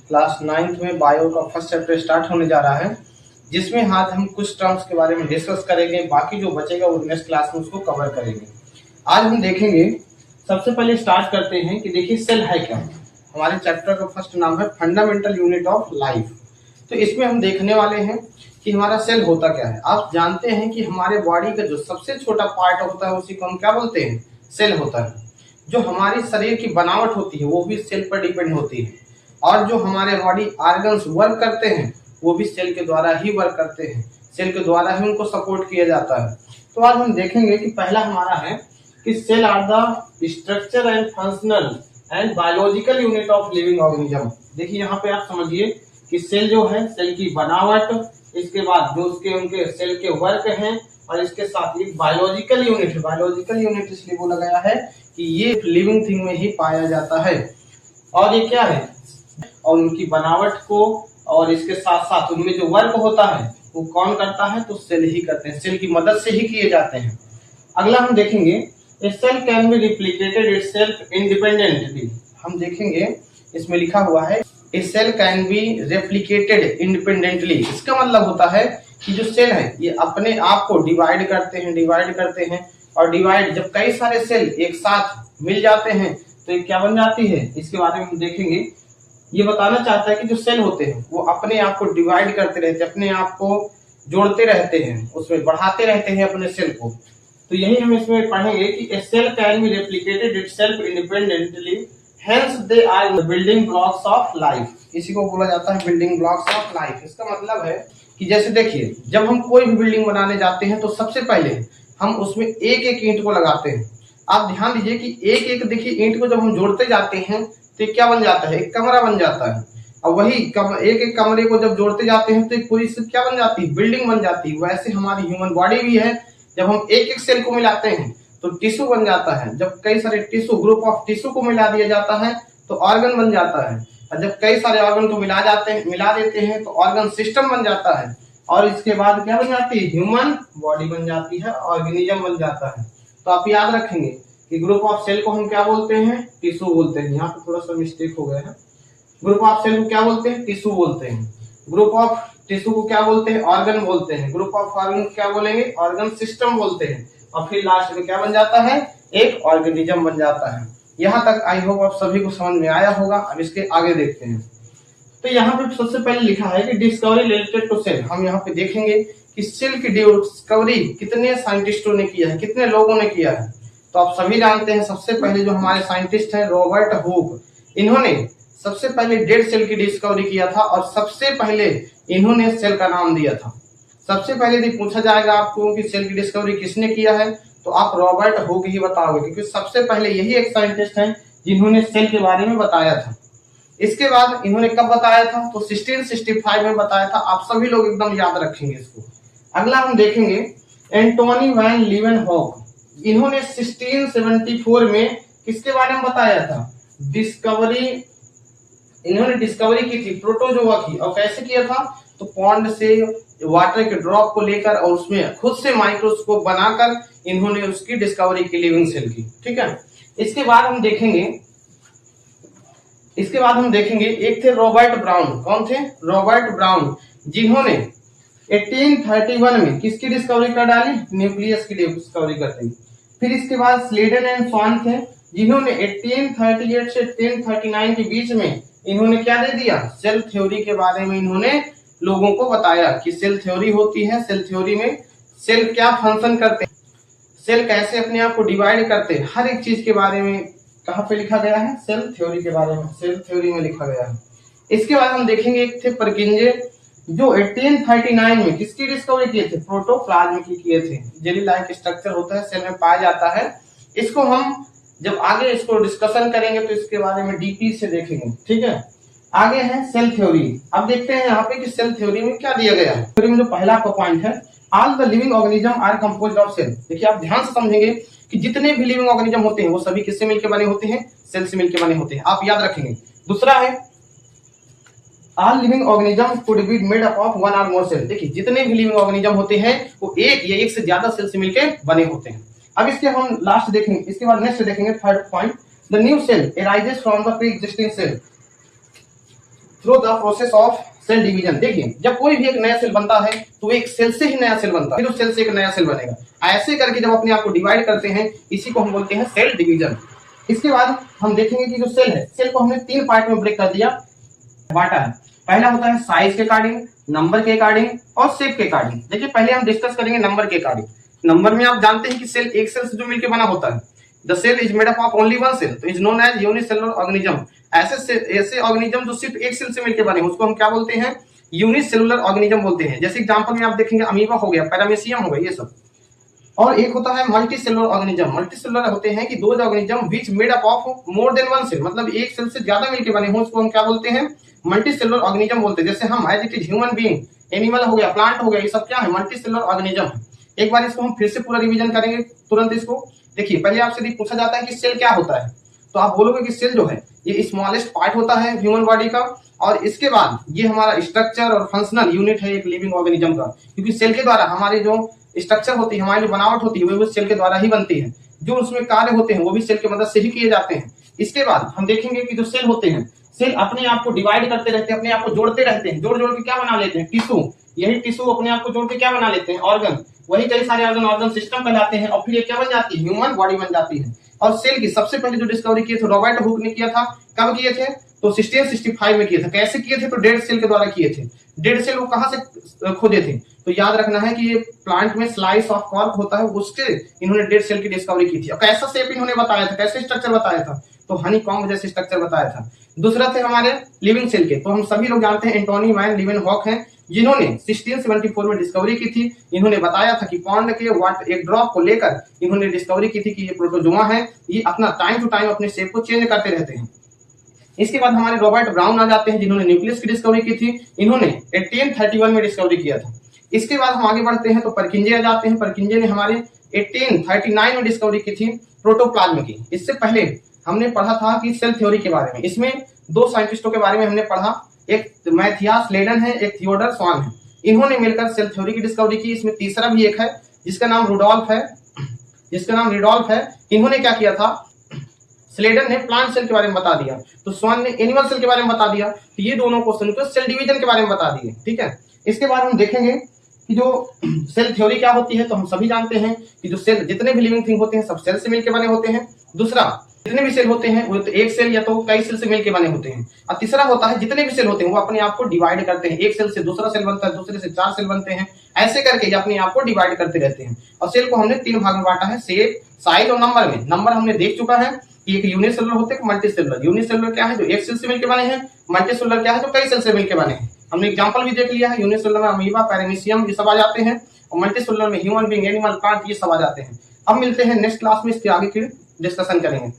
Class 9th में bio का first chapter start होने जा रहा है, जिसमें आज हम कुछ टर्म्स के बारे में डिस्कस करेंगे। बाकी जो बचेगा वो नेक्स्ट क्लास में उसको कवर करेंगे। आज हम देखेंगे, सबसे पहले स्टार्ट करते हैं कि देखिए सेल है क्या। हमारे चैप्टर का फर्स्ट नाम है फंडामेंटल यूनिट ऑफ लाइफ। तो इसमें हम देखने वाले हैं कि हमारा सेल होता क्या है। आप जानते हैं कि हमारे बॉडी का जो सबसे छोटा पार्ट होता है उसी को हम क्या बोलते हैं, सेल होता है। जो हमारी शरीर की बनावट होती है वो भी सेल पर डिपेंड होती है, और जो हमारे बॉडी ऑर्गन्स वर्क करते हैं वो भी सेल के द्वारा ही वर्क करते हैं, सेल के द्वारा ही उनको सपोर्ट किया जाता है। तो आज हम देखेंगे कि पहला हमारा है कि cell are the structure and functional and biological unit of living organism. देखिए यहाँ पे आप समझिए कि सेल जो है, सेल की बनावट, इसके बाद जो उसके उनके सेल के वर्क हैं, और इसके साथ एक बायोलॉजिकल यूनिट है। बायोलॉजिकल यूनिट इसलिए बोला गया है कि ये लिविंग थिंग में ही पाया जाता है। और ये क्या है, और उनकी बनावट को और इसके साथ साथ उनमें जो वर्क होता है वो कौन करता है, तो सेल ही करते हैं, सेल की मदद से ही किए जाते हैं। अगला हम देखेंगे, a cell can be replicated itself independently. हम देखेंगे इसमें लिखा हुआ है a cell can be replicated independently. इसका मतलब होता है कि जो सेल है ये अपने आप को डिवाइड करते हैं और डिवाइड जब कई सारे सेल एक साथ मिल जाते हैं तो ये क्या बन जाती है, इसके बारे में हम देखेंगे। ये बताना चाहता है कि जो सेल होते हैं वो अपने आप को डिवाइड करते रहते हैं, अपने आप को जोड़ते रहते हैं, उसमें बढ़ाते रहते हैं अपने सेल को। तो यही हम इसमें पढ़ेंगे कि a cell can be replicated itself independently, hence they are building blocks of life. इसी को बोला जाता है बिल्डिंग ब्लॉक्स ऑफ लाइफ। इसका मतलब है कि जैसे देखिए, जब हम कोई भी बिल्डिंग बनाने जाते हैं तो सबसे पहले हम उसमें एक एक ईंट को लगाते हैं। आप ध्यान दीजिए कि एक एक देखिए ईंट को जब हम जोड़ते जाते हैं तो क्या बन जाता है, एक कमरा बन जाता है। और वही एक एक कमरे को जब जोड़ते जाते हैं तो एक पूरी क्या बन जाती है, बिल्डिंग बन जाती है। वैसे हमारी ह्यूमन बॉडी भी है, जब हम एक एक सेल को मिलाते हैं तो टिश्यू बन जाता है। जब कई सारे टिश्यू, ग्रुप ऑफ टिश्यू को मिला दिया जाता है तो ऑर्गन बन जाता है। और जब कई सारे ऑर्गन को मिला देते हैं तो ऑर्गन सिस्टम बन जाता है। और इसके बाद क्या बन जाती है, ह्यूमन बॉडी बन जाती है, ऑर्गेनिज्म बन जाता है। तो आप याद रखेंगे कि ग्रुप ऑफ सेल को हम क्या बोलते हैं, टिश्यू बोलते हैं। यहाँ पे थोड़ा सा मिस्टेक हो गया है। ग्रुप ऑफ सेल को क्या बोलते हैं, टिश्यू बोलते हैं। ग्रुप ऑफ टिश्यू को क्या बोलते हैं, ऑर्गन बोलते हैं। ग्रुप ऑफ ऑर्गन को क्या बोलेंगे, ऑर्गन सिस्टम बोलते हैं। और फिर लास्ट में क्या बन जाता है, एक ऑर्गेनिज्म बन जाता है। यहाँ तक आई होप आप सभी को समझ में आया होगा। अब इसके आगे देखते हैं। तो यहाँ पे सबसे पहले लिखा है कि डिस्कवरी रिलेटेड टू सेल। हम यहाँ पे देखेंगे कि सेल की डिस्कवरी कितने साइंटिस्टों ने किया है, कितने लोगों ने किया है। तो आप सभी जानते हैं, सबसे पहले जो हमारे साइंटिस्ट हैं रॉबर्ट हुक, इन्होंने सबसे पहले डेड सेल की डिस्कवरी किया था और सबसे पहले इन्होंने सेल का नाम दिया था। सबसे पहले यदि पूछा जाएगा आपको कि सेल की डिस्कवरी किसने किया है तो आप रॉबर्ट हुक ही बताओगे, क्योंकि सबसे पहले यही एक साइंटिस्ट हैं जिन्होंने सेल के बारे में बताया था। इसके बाद इन्होंने कब बताया था, तो 1665 में बताया था। आप सभी लोग एकदम याद रखेंगे इसको। अगला हम देखेंगे एंटोनी वैन लीवेनहॉक। इन्होंने 1674 में किसके बारे में बताया था, इन्होंने डिस्कवरी की थी प्रोटोजोआ की। और कैसे किया था, तो पॉन्ड से वाटर के ड्रॉप को लेकर और उसमें खुद से माइक्रोस्कोप बनाकर इन्होंने उसकी डिस्कवरी की, लिविंग सेल की। ठीक है। इसके बाद हम देखेंगे एक थे रॉबर्ट ब्राउन। कौन थे, रॉबर्ट ब्राउन, जिन्होंने 1831 में किसकी डिस्कवरी कर डाली, न्यूक्लियस की डिस्कवरी करते हैं। फिर इसके बाद स्लेडन एंड स्वान थे, जिन्होंने 1838 से 1839 के बीच में इन्होंने क्या दे दिया, सेल थ्योरी के बारे में इन्होंने लोगों को बताया कि सेल थ्योरी होती है। सेल थ्योरी में सेल क्या फंक्शन करते हैं, सेल कैसे अपने आप को डिवाइड करते हैं, हर एक चीज के बारे में कहाँ पे लिखा गया है, सेल थ्योरी के बारे में, सेल थ्योरी में लिखा गया है। इसके बाद हम देखेंगे एक थे परकिंजे, जो 1839 में किसकी डिस्कवरी किए थे, प्रोटोप्लाज्म की किए थे। जेली लाइक स्ट्रक्चर होता है, सेल में पाया जाता है। इसको हम जब आगे इसको डिस्कशन करेंगे तो इसके बारे में डीपी से देखेंगे। ठीक है। आगे है सेल थ्योरी। अब देखते हैं यहाँ पे कि सेल थ्योरी में क्या दिया गया है। थ्योरी में जो पहला पॉइंट है, all the living organism are composed of cell. देखिए आप ध्यान से समझेंगे कि जितने भी लिविंग ऑर्गेनिज्म होते हैं वो सभी किससे मिलकर बने होते हैं, सेल से मिलकर बने होते हैं। आप याद रखेंगे। दूसरा है all living organism could be made up of one और मोर सेल। देखिए जितने भी लिविंग ऑर्गेनिज्म होते हैं वो एक या एक से ज्यादा सेल से मिलकर बने होते हैं। अब इसके हम लास्ट देखेंगे। इसके बाद नेक्स्ट देखेंगे third point, the new cell arises from the preexisting cell. Through the process of cell division. देखिए जब कोई भी एक नया सेल बनता है तो एक सेल से ही नया सेल बनता है, फिर उस सेल से एक नया सेल बनेगा। ऐसे करके जब अपने आप को डिवाइड करते हैं, इसी को हम बोलते हैं सेल डिवीजन। इसके बाद हम देखेंगे कि जो सेल है, सेल को हमने 3 पार्ट में ब्रेक कर दिया, बांटा है। पहला होता है साइज के अकॉर्डिंग, नंबर के अकॉर्डिंग और शेप के अकॉर्डिंग। देखिए पहले हम डिस्कस करेंगे नंबर के अकॉर्डिंग। नंबर में आप जानते हैं कि सेल एक सेल से जो मिलकर बना होता है, the cell is made up of only one cell, तो is known as unicellular organism. ऐसे ऑर्गेनिज्म जो सिर्फ एक सेल से मिलकर बने उसको हम क्या बोलते हैं, यूनिसेलुलर ऑर्गेनिज्म बोलते हैं। जैसे एग्जांपल में आप देखेंगे अमीबा हो गया, पैरामीशियम हो गया, ये सब। और एक होता है multicellular organism. Multicellular होते हैं कि दो organism which made up of more than one cell, मतलब एक सेल से ज्यादा मिलकर बने हो, उसको हम क्या बोलते हैं, मल्टी सेलुलर ऑर्गेनिज्म बोलते हैं। जैसे हम as it is human being, animal हो गया, प्लांट हो गया, ये सब क्या है, मल्टी सेलुलर ऑर्गेनिज्म है। एक बार इसको हम फिर से पूरा रिवीजन करेंगे तुरंत इसको। देखिए पहले आपसे यदि पूछा जाता है कि सेल क्या होता है, तो आप बोलोगे कि सेल जो है ये स्मॉलेस्ट पार्ट होता है ह्यूमन बॉडी का, और इसके बाद ये हमारा स्ट्रक्चर और फंक्शनल यूनिट है एक लिविंग ऑर्गेनिज्म का, क्योंकि सेल के द्वारा हमारे जो स्ट्रक्चर होती है, हमारी जो बनावट होती है, वो सेल के द्वारा ही बनती है। जो उसमें कार्य होते हैं वो भी सेल की मदद से ही किए जाते हैं। इसके बाद हम देखेंगे कि जो सेल होते हैं, सेल अपने आप को डिवाइड करते रहते हैं, अपने आप को जोड़ते रहते हैं, जोड़ जोड़ के क्या बना लेते हैं, टिश्यू। यही टिश्यू अपने आप को जोड़ के क्या बना लेते हैं, ऑर्गन। वही कई सारे ऑर्गन सिस्टम कहलाते हैं, और फिर ये क्या बन जाती है, ह्यूमन बॉडी बन जाती है। और सेल की सबसे पहले जो डिस्कवरी किए थे रॉबर्ट हुक ने किया था। कब किए थे, तो 1665 में किए थे। कैसे किए थे, तो डेड सेल के द्वारा किए थे। डेड सेल वो कहां से खोजे थे, तो याद रखना है कि ये प्लांट में स्लाइस ऑफ कॉर्क होता है, उससे इन्होंने डेड सेल की डिस्कवरी की थी। और कैसा शेप इन्होंने बताया था, कैसे स्ट्रक्चर बताया था, तो हनी कॉम्ब जैसे स्ट्रक्चर बताया था। दूसरा थे हमारे लिविंग सेल के, तो हम सभी लोग जानते हैं एंटोनी वैन लीeuwenhoek हैं, जिन्होंने 1674 में डिस्कवरी की थी। इन्होंने बताया था कि पॉन्ड के एक ड्रॉप को लेकर इन्होंने डिस्कवरी की थी कि ये प्रोटोजोआ है, ये अपना टाइम टू टाइम अपने शेप को चेंज करते रहते हैं। इसके बाद हमारे रॉबर्ट ब्राउन आ जाते हैं, जिन्होंने न्यूक्लियस की डिस्कवरी की थी। इन्होंने 1831 में डिस्कवरी किया था। इसके बाद हम आगे बढ़ते हैं तो परकिंजे आ जाते हैं। परकिंजे ने हमारे 1839 में डिस्कवरी की थी प्रोटोप्लाज्म की। इससे पहले हमने पढ़ा था कि सेल थ्योरी के बारे में। इसमें 2 साइंटिस्टों के बारे में हमने पढ़ा, एक मैथियास लेडन है, एक थियोडर स्वान है। इन्होंने मिलकर सेल थ्योरी की डिस्कवरी की। इसमें तीसरा भी एक है जिसका नाम रुडोल्फ है। इन्होंने क्या किया था, स्लेडन ने प्लांट सेल के बारे में बता दिया, तो स्वान ने एनिमल सेल के बारे में बता दिया। तो ये दोनों क्वेश्चन को सेल डिवीजन के बारे में बता दिए, ठीक है। इसके बाद हम देखेंगे कि जो सेल थ्योरी क्या होती है, तो हम सभी जानते हैं कि जो सेल, जितने भी लिविंग थिंग होते हैं सब सेल से मिलकर बने होते हैं। दूसरा, जितने भी सेल होते हैं वो तो एक सेल या तो कई सेल से मिलकर बने होते हैं। और तीसरा होता है जितने भी सेल होते हैं वो अपने आप को डिवाइड करते हैं। एक सेल से दूसरा सेल बनता है, दूसरे से 4 सेल बनते हैं। ऐसे करके ये अपने आप को डिवाइड करते रहते हैं। और सेल को हमने 3 भाग में बांटा है, शेप, साइज और नंबर में। नंबर हमने देख चुका है कि एक यूनिसेलुलर होते हैं, मल्टी सेलुलर। यूनिसेलुलर क्या है, जो एक सेल से मिलकर बने हैं। मल्टी सेलुलर क्या है, जो कई सेल से मिलकर बने हैं। हमने एग्जांपल भी देख लिया है, यूनिसेलुलर में अमीबा, पैरामीशियम ये सब आ जाते हैं, और मल्टी सेलुलर में ह्यूमन बीइंग, एनिमल, प्लांट ये सब आ जाते हैं। अब मिलते हैं नेक्स्ट क्लास में, इसके आगे की डिस्कशन करेंगे।